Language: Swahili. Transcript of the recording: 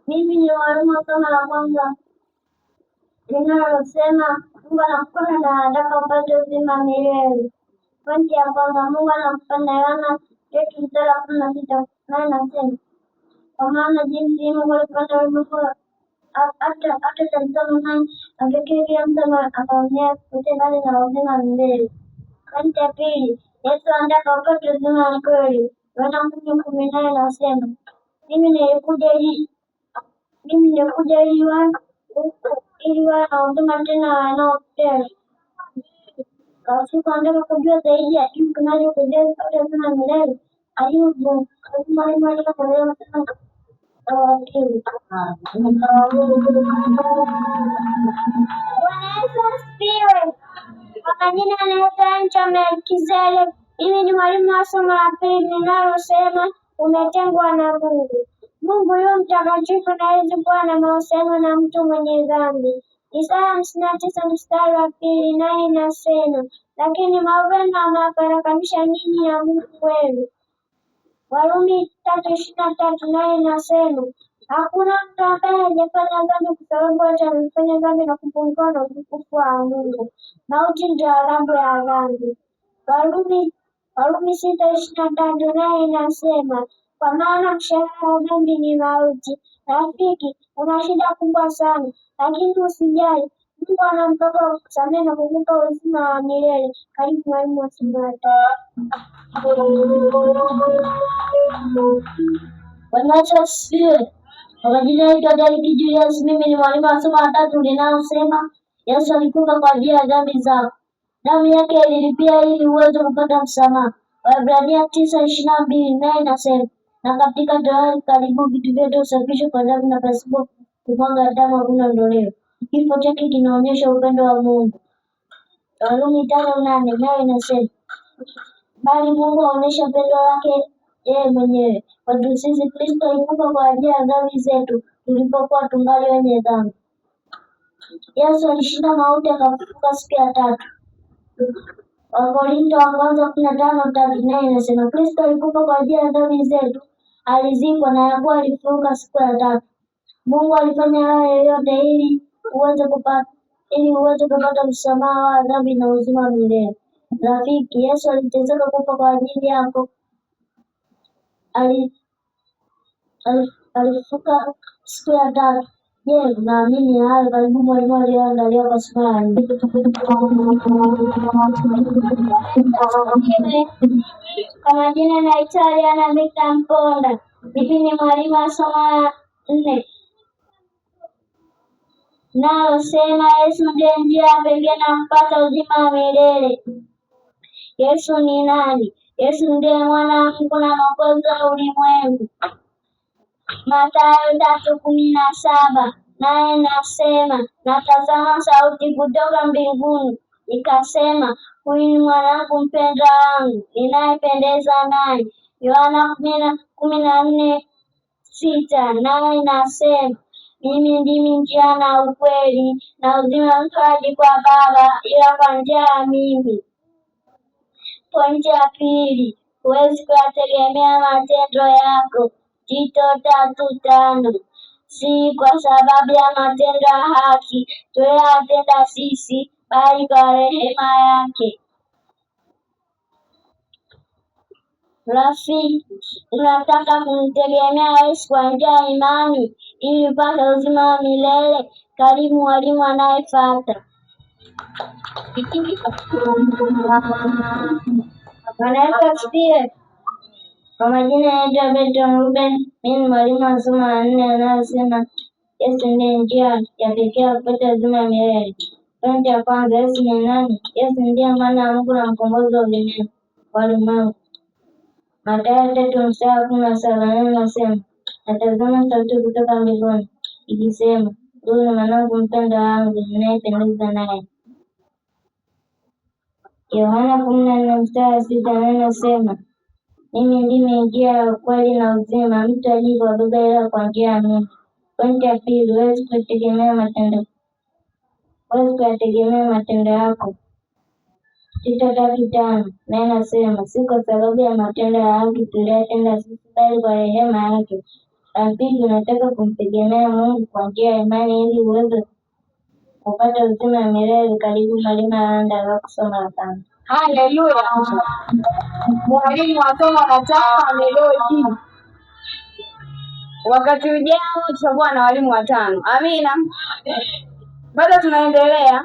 Mimi ni mwalimu wa somo la kwanza linalosema Mungu anakupenda na anataka upate uzima milele. Pointi ya kwanza, Mungu anakupenda. Yohana 3:16 naye nasema, kwa maana jinsi Mungu alipenda ulimwengu hata akamtoa mwanawe wa pekee kila mtu akamwamini asipotee bali na uzima milele. Pointi ya pili, Yesu anataka upate uzima wa kweli. Yohana 10:18 nasema, mimi nilikuja ili wawe na uzima tena wanaopotea. Siku anataka kujua zaidi ya kitu kinachokujia kupata uzima milele. Ayubu mwalimu aliyekuelewa sana wakili. Bwana Yesu asifiwe. Kwa majina anaitwa Ancha Melkizedek. Mimi ni mwalimu wa somo la pili linalosema umetengwa na Mungu. Mungu yu mtakatifu na hawezi kuwa na mahusiano na mtu mwenye dhambi. Isaya 59:2 naye inasema, lakini maovu yenu amewafarakanisha ninyi na Mungu wenu. Warumi 3:23 naye inasema, hakuna mtu ambaye hajafanya dhambi kwa sababu wote wamefanya dhambi na kupungukiwa na utukufu wa Mungu. Mauti ndio adhabu ya dhambi. Warumi 6:23 naye inasema, kwa maana mshahara wa dhambi ni mauti. Rafiki, una shida kubwa sana, lakini usijali. Mungu ana mpango wa kukusamehe na kukupa uzima wa milele. Karibu mwalimu wa somo la tatu. Bwana Yesu asifiwe. Kwa majina naitwa David Julius. Mimi ni mwalimu wa somo la tatu linalosema Yesu alikufa kwa ajili ya dhambi zako. Damu yake ililipia ili uweze kupata msamaha. Waebrania 9:22 naye inasema, na katika Torati karibu vitu vyote husafishwa kwa damu na pasipo kumwaga damu hakuna ondoleo. Kifo chake kinaonyesha upendo wa Mungu. Warumi 5:8 nayo inasema, bali Mungu aonyesha pendo lake yeye mwenyewe kwetu sisi, Kristo alikufa kwa ajili ya dhambi zetu tulipokuwa tungali wenye dhambi. Yesu alishinda mauti akafufuka siku ya tatu. Wakorintho wa kwanza 15:3 naye inasema, Kristo alikufa kwa ajili ya dhambi zetu, alizikwa na yakuwa alifufuka siku ya tatu. Mungu alifanya haya yote ili uweze kupata msamaha wa dhambi na uzima milele. Rafiki, Yesu aliteseka kufa kwa ajili yako. Alifufuka siku ya tatu. Je, unaamini hayo? Karibu mwalimu aliyoandalia kwa somo la nne. Kwa majina naitwa Ariana Victor Mponda. Mimi ni mwalimu wa somo la 4 nalosema Yesu ndiye njia ya pekee na mpata uzima wa milele. Yesu ni nani? Yesu ndiye mwana wa Mungu na mwokozi wa ulimwengu. Mathayo 3:17 naye nasema, natazama sauti kutoka mbinguni ikasema, huyu ni mwanangu mpendwa wangu ninayependezwa naye. Yohana 14:6 naye inasema, mimi ndimi njia na ukweli na uzima, mtu haji kwa Baba ila kwa njia ya mimi. Pointi ya pili, huwezi kuyategemea matendo yako. Tito 3:5 si kwa sababu ya matendo ya haki tuliyoyatenda sisi, bali kwa rehema yake. Rafiki, unataka kumtegemea Yesu kwa njia ya imani ili upate uzima wa milele? Karibu mwalimu anayefuata. Bwana Yesu asifiwe. Kwa majina naitwa Betton Ruben. Mimi ni mwalimu wa somo la 4 anayosema Yesu ndiye njia ya pekee ya kupata uzima wa milele. Pointi ya kwanza, Yesu ni nani? Yesu ndiye mwana wa Mungu na mkombozi wa ulimwengu. Mathayo 3:17 naye inasema, natazama sauti kutoka mbinguni ikisema, huyu ni mwanangu mpendwa wangu ninayependezwa naye. Yohana 14:6 naye inasema, mimi ndimi njia ya ukweli na uzima, mtu haji kwa Baba ila kwa njia ya mimi. Pointi ya pili, huwezi kuyategemea matendo yako. Tito 3:5 naye nasema si kwa sababu ya matendo ya haki tuliyotenda sisi, bali kwa rehema yake. Rafiki, unataka kumtegemea Mungu kwa njia ya imani ili uweze kupata uzima wa milele. Karibu Mwalimu Alanda leo kusoma la tano. Haleluya! Mwalimu wa somo la tano amerudi. Wakati ujao tutakuwa na walimu watano. Amina. Bado tunaendelea.